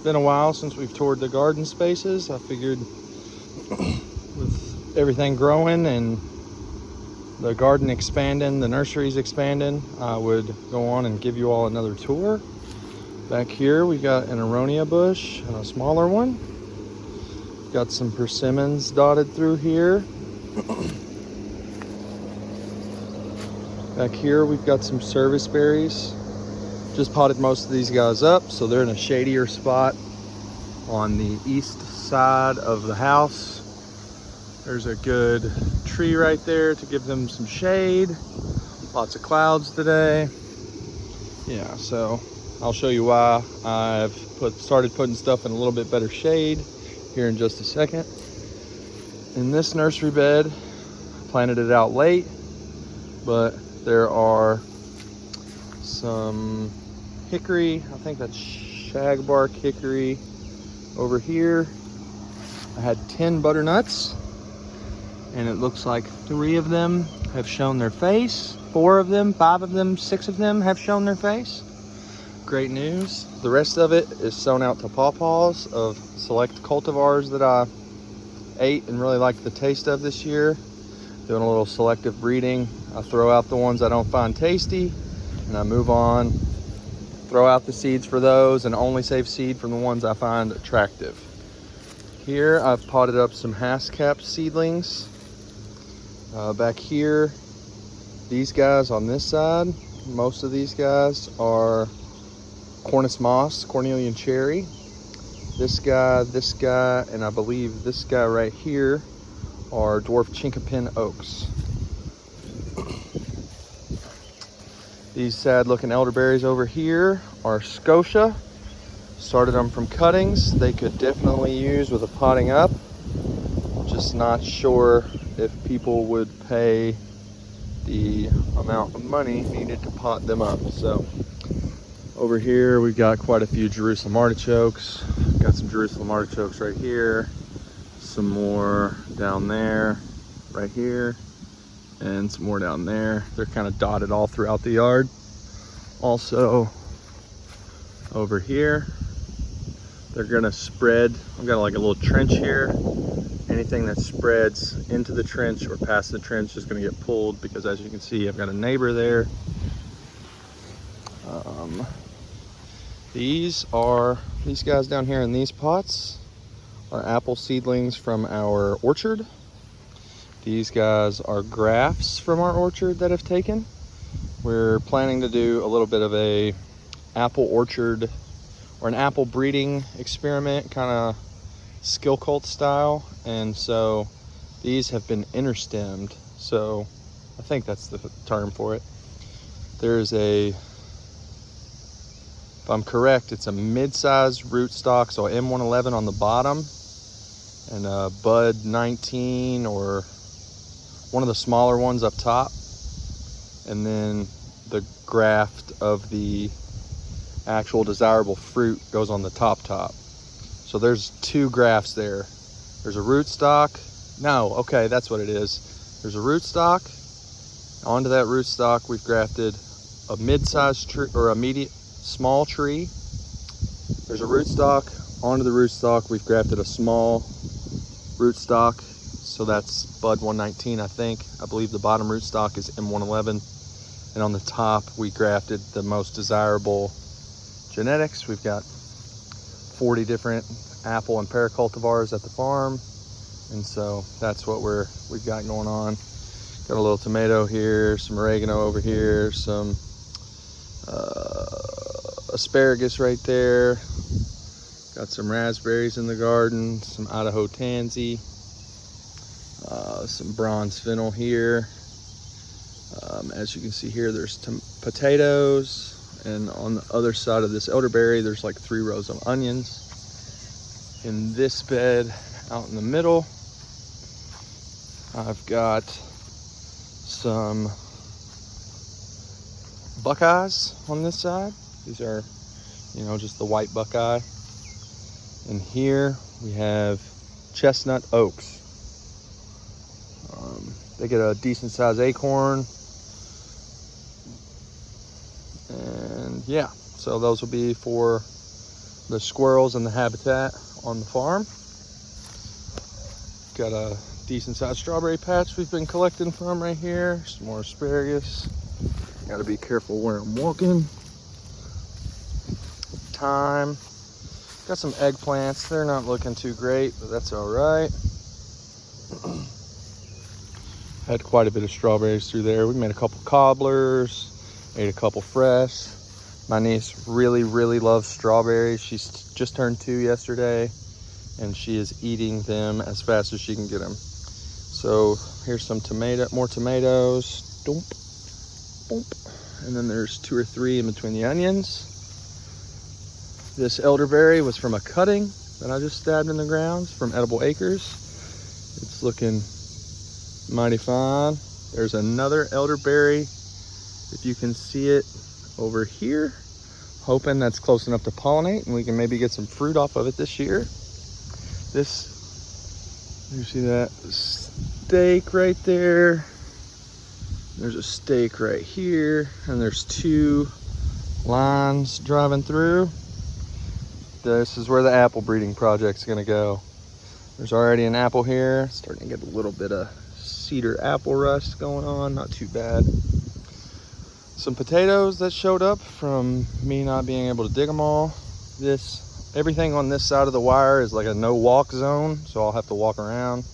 It's been a while since we've toured the garden spaces. I figured with everything growing and the garden expanding, the nursery's expanding, I would go on and give you all another tour. Back here we got an aronia bush and a smaller one. Got some persimmons dotted through here. Back here we've got some serviceberries. Just potted most of these guys up, so they're in a shadier spot on the east side of the house. There's a good tree right there to give them some shade. Lots of clouds today. Yeah, so I'll show you why I've started putting stuff in a little bit better shade here in just a second. In this nursery bed, I planted it out late, but there are some hickory, I think that's shagbark hickory over here. I had 10 butternuts, and it looks like 3 of them have shown their face. 4 of them, 5 of them, 6 of them have shown their face. Great news. The rest of it is sown out to pawpaws of select cultivars that I ate and really liked the taste of this year. Doing a little selective breeding. I throw out the ones I don't find tasty, and I move on, throw out the seeds for those, and only save seed from the ones I find attractive. Here I've potted up some haskaps seedlings. Back here, these guys on this side, most of these guys are Cornus moss, cornelian cherry. This guy, and I believe this guy right here are dwarf chinkapin oaks. These sad looking elderberries over here are Scotia. Started them from cuttings. They could definitely use with a potting up. Just not sure if people would pay the amount of money needed to pot them up. So over here we've got quite a few Jerusalem artichokes. Got some Jerusalem artichokes right here. Some more down there, right here, and some more down there. They're kind of dotted all throughout the yard. Also over here, they're gonna spread. I've got like a little trench here. Anything that spreads into the trench or past the trench is gonna get pulled, because as you can see, I've got a neighbor there. These guys down here in these pots are apple seedlings from our orchard. These guys are grafts from our orchard that have taken. We're planning to do a little bit of a apple orchard or an apple breeding experiment, kind of skill cult style. And so these have been interstemmed. So I think that's the term for it. There's if I'm correct, it's a mid-sized rootstock, so M111 on the bottom, and a bud 19 or one of the smaller ones up top, and then the graft of the actual desirable fruit goes on the top. So there's 2 grafts there. There's a rootstock. No, okay, that's what it is. There's a rootstock. Onto that rootstock we've grafted a mid-sized tree or a small tree. There's a rootstock. Onto the rootstock we've grafted a small rootstock. So that's bud 119, I think. I believe the bottom rootstock is M111. And on the top, we grafted the most desirable genetics. We've got 40 different apple and pear cultivars at the farm. And so that's what we've got going on. Got a little tomato here, some oregano over here, some asparagus right there. Got some raspberries in the garden, some Idaho tansy. Some bronze fennel here. As you can see here, there's potatoes, and on the other side of this elderberry, there's like 3 rows of onions. In this bed out in the middle, I've got some buckeyes on this side. These are, just the white buckeye. And here we have chestnut oaks. They get a decent sized acorn. And yeah, so those will be for the squirrels and the habitat on the farm. Got a decent sized strawberry patch we've been collecting from right here. Some more asparagus. Gotta be careful where I'm walking. Thyme. Got some eggplants. They're not looking too great, but that's all right. Had quite a bit of strawberries through there. We made a couple cobblers, ate a couple fresh. My niece really loves strawberries. She's just turned 2 yesterday, and she is eating them as fast as she can get them. So here's some more tomatoes. Dump, dump. And then there's 2 or 3 in between the onions. This elderberry was from a cutting that I just stabbed in the ground from Edible Acres. It's looking mighty fine. There's another elderberry, if you can see it over here. Hoping that's close enough to pollinate and we can maybe get some fruit off of it this year. You see that stake right there? There's a stake right here, and there's 2 lines driving through. This is where the apple breeding project's gonna go. There's already an apple here. Starting to get a little bit of cedar apple rust going on, not too bad. Some potatoes that showed up from me not being able to dig them all. Everything on this side of the wire is like a no walk zone, so I'll have to walk around.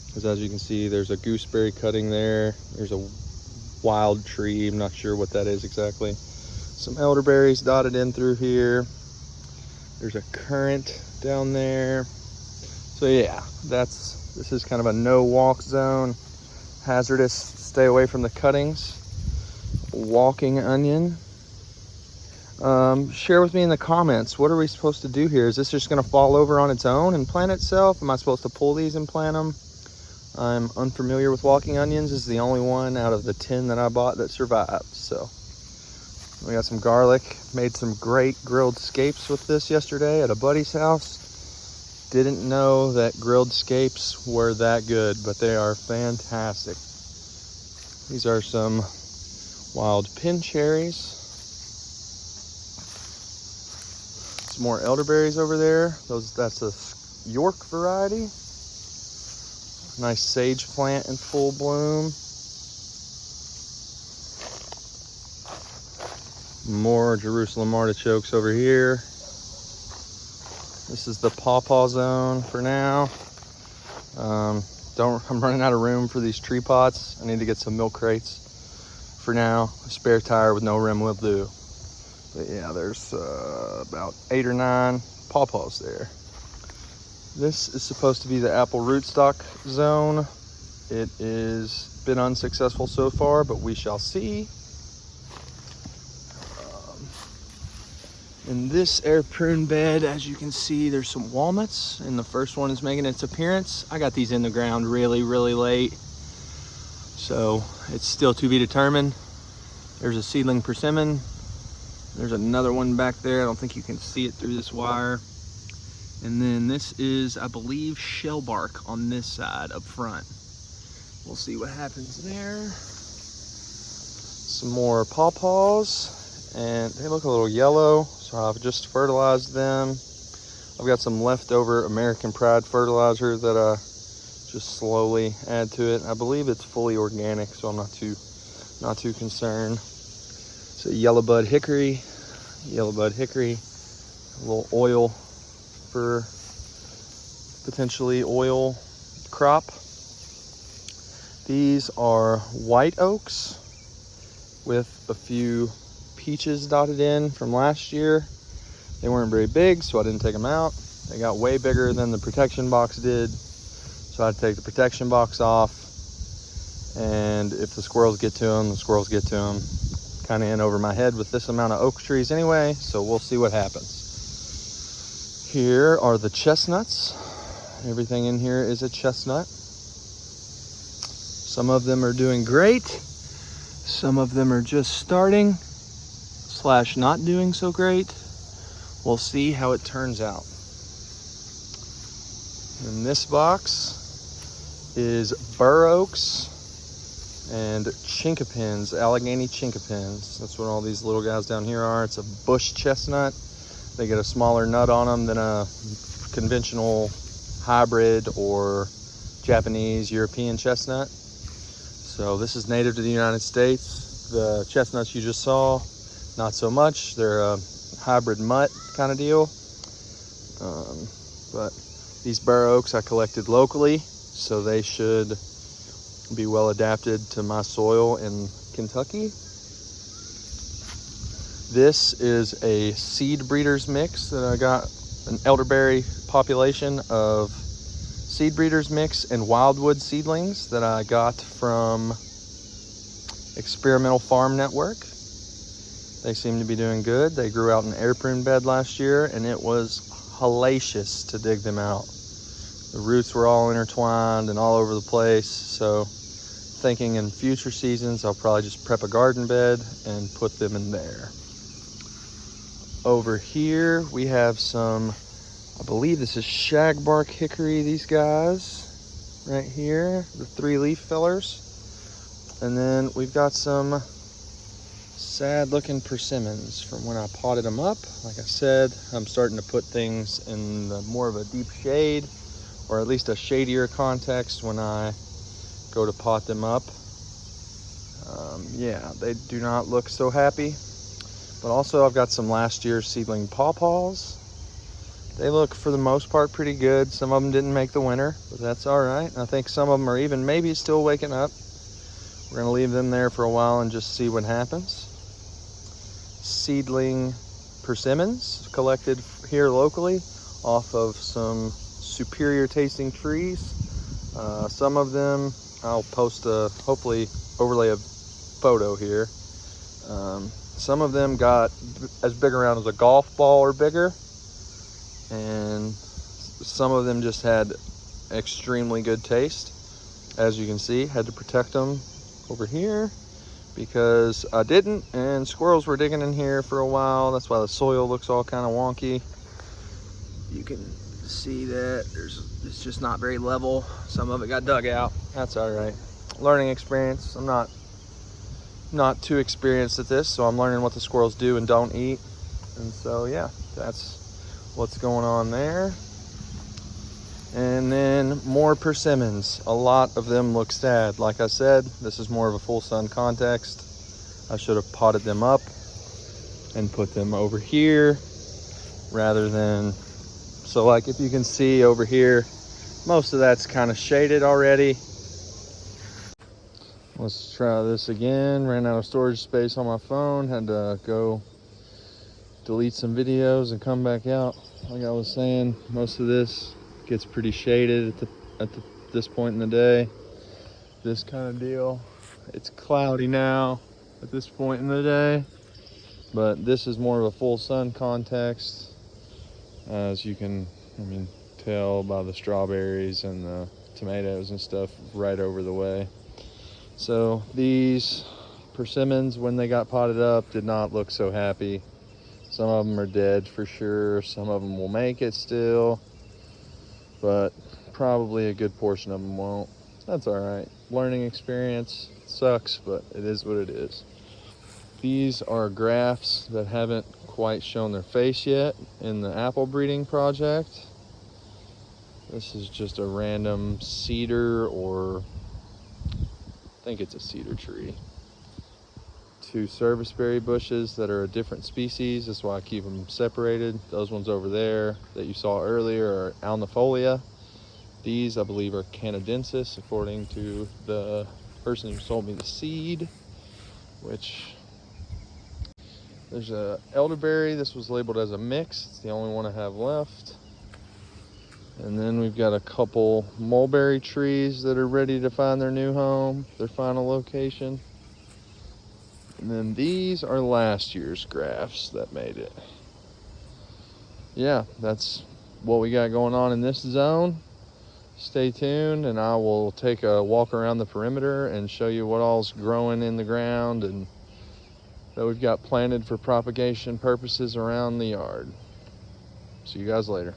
Because as you can see, there's a gooseberry cutting there. There's a wild tree, I'm not sure what that is exactly. Some elderberries dotted in through here. There's a currant down there. So yeah, this is kind of a no walk zone. Hazardous, stay away from the cuttings. Walking onion. Share with me in the comments, what are we supposed to do here? Is this just gonna fall over on its own and plant itself? Am I supposed to pull these and plant them? I'm unfamiliar with walking onions. This is the only one out of the 10 that I bought that survived. So we got some garlic. Made some great grilled scapes with this yesterday at a buddy's house. Didn't know that grilled scapes were that good, but they are fantastic. These are some wild pin cherries. Some more elderberries over there. That's a York variety. Nice sage plant in full bloom. More Jerusalem artichokes over here. This is the Pawpaw zone for now. I'm running out of room for these tree pots. I need to get some milk crates. For now, a spare tire with no rim will do. But yeah, there's about 8 or 9 pawpaws there. This is supposed to be the apple rootstock zone. It has been unsuccessful so far, but we shall see. In this air prune bed, as you can see, there's some walnuts, and the first one is making its appearance. I got these in the ground really late, so it's still to be determined. There's a seedling persimmon. There's another one back there. I don't think you can see it through this wire. And then this is, I believe, shell bark on this side up front. We'll see what happens there. Some more pawpaws, and they look a little yellow, so I've just fertilized them. I've got some leftover American Pride fertilizer that I just slowly add to it. I believe it's fully organic, so I'm not too concerned. It's a yellow bud hickory, a little oil for potentially oil crop. These are white oaks with a few peaches dotted in from last year. They weren't very big, so I didn't take them out. They got way bigger than the protection box did, so I had to take the protection box off. And if the squirrels get to them, the squirrels get to them. Kind of in over my head with this amount of oak trees anyway, so we'll see what happens. Here are the chestnuts. Everything in here is a chestnut. Some of them are doing great. Some of them are just starting / not doing so great. We'll see how it turns out. In this box is bur oaks and chinkapins, Allegheny chinkapins. That's what all these little guys down here are. It's a bush chestnut. They get a smaller nut on them than a conventional hybrid or Japanese European chestnut. So this is native to the United States. The chestnuts you just saw, not so much. They're a hybrid mutt kind of deal. But these bur oaks I collected locally, so they should be well adapted to my soil in Kentucky. This is a seed breeders mix that I got, an elderberry population of seed breeders mix and wildwood seedlings that I got from Experimental Farm Network. They seem to be doing good. They grew out in an air prune bed last year, and it was hellacious to dig them out. The roots were all intertwined and all over the place, so thinking in future seasons I'll probably just prep a garden bed and put them in there. Over here we have some, I believe this is shagbark hickory, these guys right here, the 3-leaf fillers. And then we've got some sad looking persimmons from when I potted them up. Like I said, I'm starting to put things in more of a deep shade, or at least a shadier context when I go to pot them up. Yeah, they do not look so happy. But also I've got some last year's seedling pawpaws. They look for the most part pretty good. Some of them didn't make the winter, but that's all right. I think some of them are even maybe still waking up. We're gonna leave them there for a while and just see what happens. Seedling persimmons collected here locally off of some superior tasting trees. Some of them, I'll post hopefully overlay a photo here. Some of them got as big around as a golf ball or bigger, and some of them just had extremely good taste. As you can see, had to protect them over here because I didn't, and squirrels were digging in here for a while. That's why the soil looks all kind of wonky. You can see that it's just not very level. Some of it got dug out. That's all right. Learning experience. I'm not too experienced at this, so I'm learning what the squirrels do and don't eat. And so yeah, that's what's going on there. And then more persimmons. A lot of them look sad. Like I said, this is more of a full sun context. I should have potted them up and put them over here rather than, so like if you can see over here, most of that's kind of shaded already. Let's try this again. Ran out of storage space on my phone. Had to go delete some videos and come back out. Like I was saying, most of this gets pretty shaded at this point in the day. This kind of deal. It's cloudy now at this point in the day, but this is more of a full sun context, as you can, tell by the strawberries and the tomatoes and stuff right over the way. So these persimmons, when they got potted up, did not look so happy. Some of them are dead for sure. Some of them will make it still, but probably a good portion of them won't. That's all right. Learning experience. Sucks, but it is what it is. These are grafts that haven't quite shown their face yet in the apple breeding project. This is just a random cedar, or I think it's a cedar tree. 2 serviceberry bushes that are a different species. That's why I keep them separated. Those ones over there that you saw earlier are alnifolia. These, I believe, are canadensis, according to the person who sold me the seed, which there's a elderberry. This was labeled as a mix. It's the only one I have left. And then we've got a couple mulberry trees that are ready to find their new home, their final location. And then these are last year's grafts that made it. Yeah, that's what we got going on in this zone. Stay tuned, and I will take a walk around the perimeter and show you what all's growing in the ground and that we've got planted for propagation purposes around the yard. See you guys later.